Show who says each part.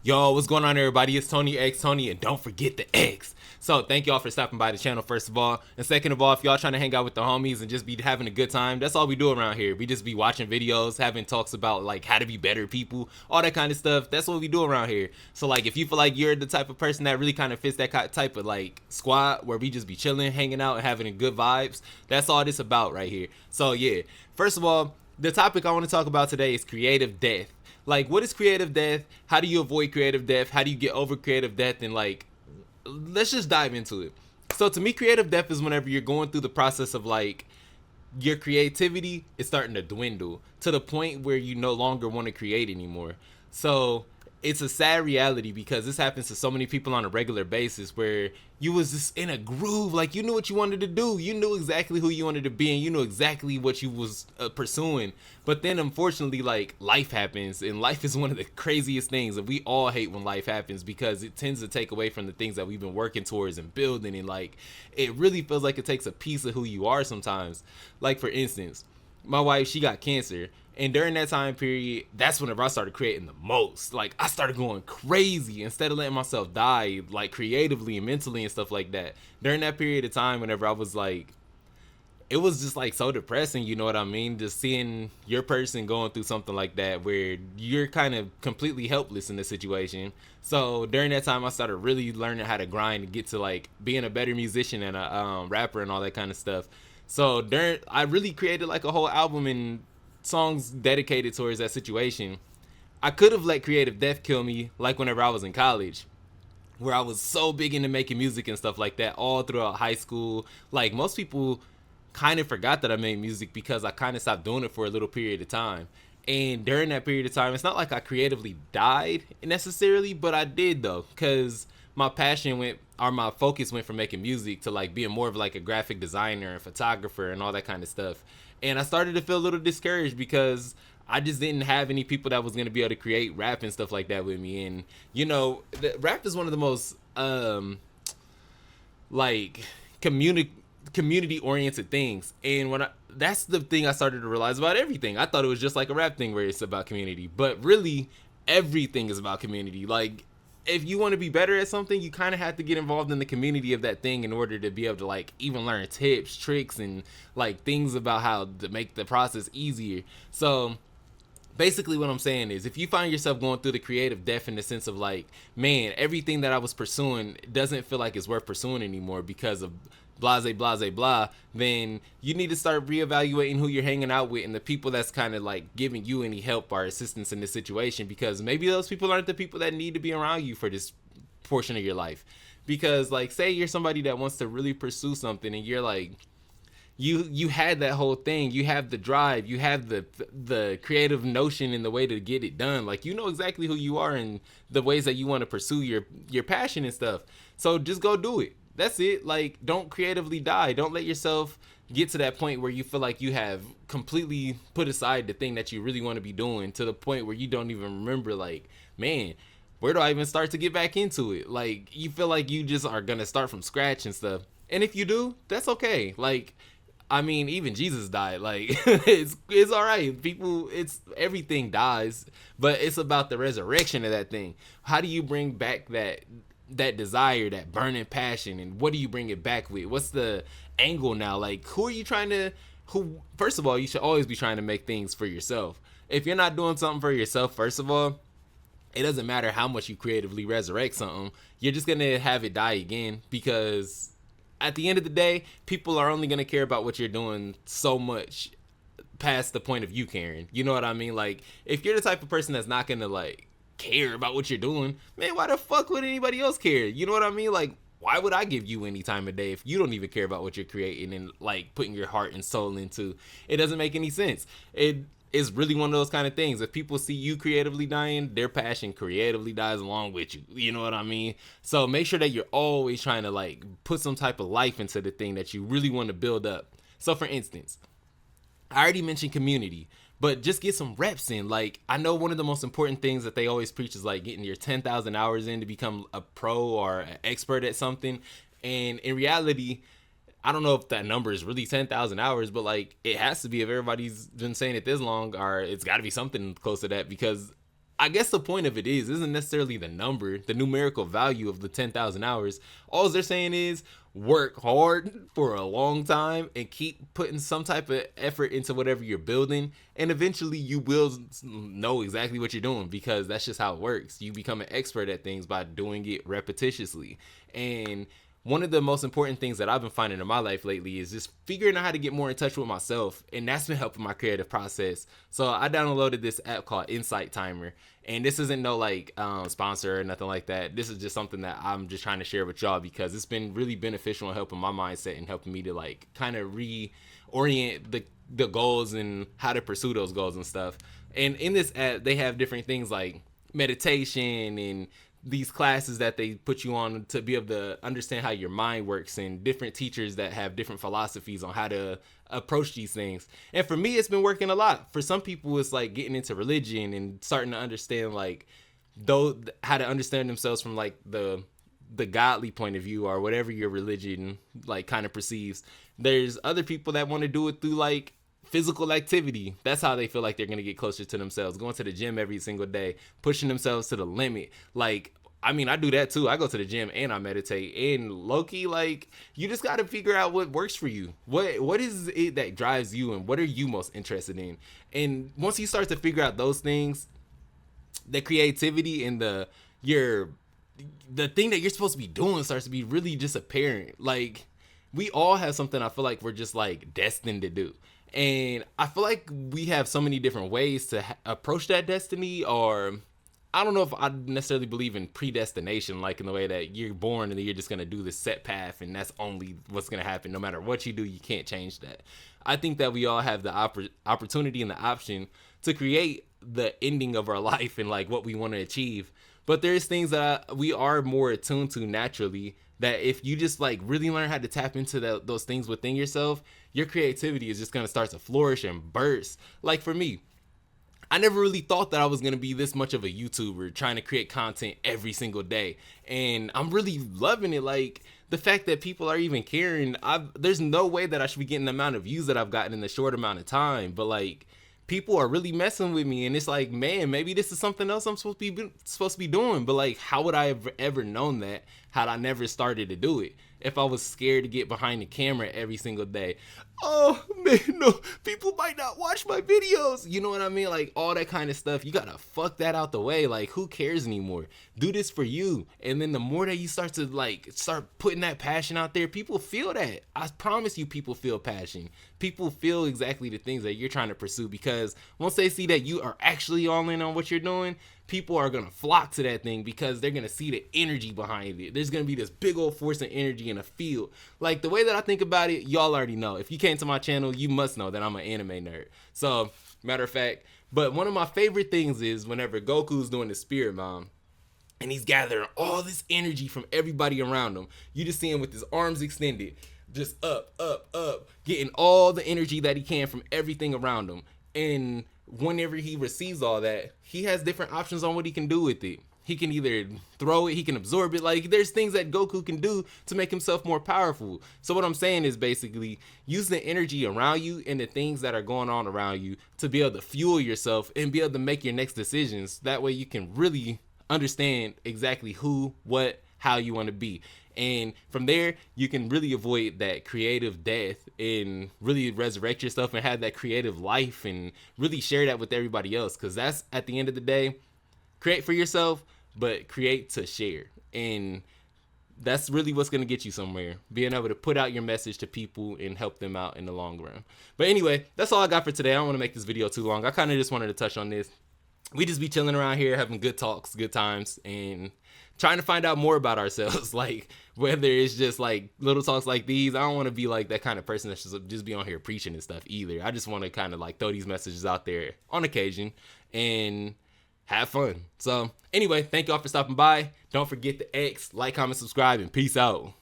Speaker 1: Yo, what's going on, everybody? It's Tony X Tony, and don't forget the X. So, thank y'all for stopping by the channel, first of all. And second of all, if y'all trying to hang out with the homies and just be having a good time, that's all we do around here. We just be watching videos, having talks about like how to be better people, all that kind of stuff. That's what we do around here. So, like, if you feel like you're the type of person that really kind of fits that type of like squad where we just be chilling, hanging out, and having good vibes, that's all this about right here. So, yeah, first of all, the topic I want to talk about today is creative death. Like, what is creative death? How do you avoid creative death? How do you get over creative death? And like, let's just dive into it. So to me, creative death is whenever you're going through the process of like your creativity is starting to dwindle to the point where you no longer want to create anymore. So it's a sad reality because this happens to so many people on a regular basis where you was just in a groove, like you knew what you wanted to do, you knew exactly who you wanted to be, and you knew exactly what you was pursuing. But then unfortunately, like, life happens, and life is one of the craziest things, and we all hate when life happens because it tends to take away from the things that we've been working towards and building, and like it really feels like it takes a piece of who you are sometimes. Like, for instance, my wife, she got cancer, and during that time period, that's whenever I started creating the most. Like, I started going crazy instead of letting myself die, like creatively and mentally and stuff like that. During that period of time, whenever I was like, it was just like so depressing, you know what I mean? Just seeing your person going through something like that where you're kind of completely helpless in the situation. So during that time, I started really learning how to grind and get to like being a better musician and a rapper and all that kind of stuff. So I really created like a whole album and songs dedicated towards that situation. I could have let creative death kill me, like whenever I was in college, where I was so big into making music and stuff like that all throughout high school. Like, most people kind of forgot that I made music because I kind of stopped doing it for a little period of time. And during that period of time, it's not like I creatively died necessarily, but I did though, because my passion went, or my focus went from making music to like being more of like a graphic designer and photographer and all that kind of stuff. And I started to feel a little discouraged because I just didn't have any people that was gonna be able to create rap and stuff like that with me. And you know, rap is one of the most like community oriented things. And that's the thing I started to realize about everything. I thought it was just like a rap thing where it's about community, but really everything is about community. Like, if you want to be better at something, you kind of have to get involved in the community of that thing in order to be able to like even learn tips, tricks, and like things about how to make the process easier. So basically what I'm saying is, if you find yourself going through the creative death in the sense of like, man, everything that I was pursuing doesn't feel like it's worth pursuing anymore because of blase blase blah, then you need to start reevaluating who you're hanging out with and the people that's kind of like giving you any help or assistance in this situation, because maybe those people aren't the people that need to be around you for this portion of your life. Because like, say you're somebody that wants to really pursue something and you're like, you had that whole thing, you have the drive, you have the creative notion and the way to get it done, like you know exactly who you are and the ways that you want to pursue your passion and stuff. So just go do it. That's it. Like, don't creatively die. Don't let yourself get to that point where you feel like you have completely put aside the thing that you really want to be doing, to the point where you don't even remember, like, man, where do I even start to get back into it? Like, you feel like you just are gonna start from scratch and stuff. And if you do, that's okay. Like, I mean, even Jesus died. Like, it's all right. People, it's everything dies, but it's about the resurrection of that thing. How do you bring back that desire, that burning passion, and what do you bring it back with? What's the angle now? Like, who are you trying to? Who? First of all, you should always be trying to make things for yourself. If you're not doing something for yourself, first of all, it doesn't matter how much you creatively resurrect something. You're just gonna have it die again, because at the end of the day, people are only gonna care about what you're doing so much past the point of you caring. You know what I mean? Like, if you're the type of person that's not gonna like care about what you're doing, man, why the fuck would anybody else care? You know what I mean? Like, why would I give you any time of day if you don't even care about what you're creating and like putting your heart and soul into? It doesn't make any sense. It is really one of those kind of things. If people see you creatively dying, their passion creatively dies along with you. You know what I mean? So make sure that you're always trying to like put some type of life into the thing that you really want to build up. So for instance, I already mentioned community, but just get some reps in. Like, I know one of the most important things that they always preach is like getting your 10,000 hours in to become a pro or an expert at something. And in reality, I don't know if that number is really 10,000 hours, but like, it has to be if everybody's been saying it this long, or it's got to be something close to that, because I guess the point of it isn't necessarily the number, the numerical value of the 10,000 hours. All they're saying is work hard for a long time and keep putting some type of effort into whatever you're building, and eventually you will know exactly what you're doing, because that's just how it works. You become an expert at things by doing it repetitiously. And one of the most important things that I've been finding in my life lately is just figuring out how to get more in touch with myself, and that's been helping my creative process. So I downloaded this app called Insight Timer, and this isn't no like sponsor or nothing like that. This is just something that I'm just trying to share with y'all because it's been really beneficial in helping my mindset and helping me to like kind of reorient the goals and how to pursue those goals and stuff. And in this app, they have different things like meditation and these classes that they put you on to be able to understand how your mind works, and different teachers that have different philosophies on how to approach these things. And for me, it's been working a lot. For some people, it's like getting into religion and starting to understand like how to understand themselves from like the godly point of view, or whatever your religion like kind of perceives. There's other people that want to do it through like physical activity. That's how they feel like they're going to get closer to themselves, going to the gym every single day, pushing themselves to the limit. Like, I mean, I do that too. I go to the gym and I meditate. And low-key, like, you just got to figure out what works for you. What is it that drives you, and what are you most interested in? And once you start to figure out those things, the creativity and the thing that you're supposed to be doing starts to be really just apparent. Like, we all have something I feel like we're just like destined to do. And I feel like we have so many different ways to approach that destiny, or I don't know if I necessarily believe in predestination, like in the way that you're born and then you're just going to do this set path and that's only what's going to happen. No matter what you do, you can't change that. I think that we all have the opportunity and the option to create the ending of our life and like what we want to achieve. But there's things that we are more attuned to naturally, that if you just like really learn how to tap into those things within yourself, your creativity is just going to start to flourish and burst. Like for me, I never really thought that I was going to be this much of a YouTuber trying to create content every single day. And I'm really loving it. Like the fact that people are even caring. There's no way that I should be getting the amount of views that I've gotten in the short amount of time. But like, people are really messing with me, and it's like, man, maybe this is something else I'm supposed to be doing. But like, how would I have ever known that had I never started to do it? If I was scared to get behind the camera every single day. Oh man, no, people might not watch my videos. You know what I mean? Like all that kind of stuff. You gotta fuck that out the way. Like, who cares anymore? Do this for you. And then the more that you start putting that passion out there, people feel that. I promise you, people feel passion. People feel exactly the things that you're trying to pursue, because once they see that you are actually all in on what you're doing, people are going to flock to that thing because they're going to see the energy behind it. There's going to be this big old force and energy in a field. Like the way that I think about it, y'all already know. If you came to my channel, you must know that I'm an anime nerd. So, matter of fact, but one of my favorite things is whenever Goku's doing the Spirit Bomb, and he's gathering all this energy from everybody around him. You just see him with his arms extended, just up, getting all the energy that he can from everything around him. And whenever he receives all that, he has different options on what he can do with it. He can either throw it, he can absorb it. Like, there's things that Goku can do to make himself more powerful. So what I'm saying is basically use the energy around you and the things that are going on around you to be able to fuel yourself and be able to make your next decisions. That way you can really understand exactly who, what, how you want to be. And from there, you can really avoid that creative death and really resurrect yourself and have that creative life and really share that with everybody else. Because that's, at the end of the day, create for yourself, but create to share. And that's really what's going to get you somewhere. Being able to put out your message to people and help them out in the long run. But anyway, that's all I got for today. I don't want to make this video too long. I kind of just wanted to touch on this. We just be chilling around here, having good talks, good times, and trying to find out more about ourselves. Like, whether it's just like little talks like these, I don't want to be like that kind of person that's just be on here preaching and stuff either. I just want to kind of like throw these messages out there on occasion and have fun. So anyway, thank y'all for stopping by. Don't forget to like, comment, subscribe, and peace out.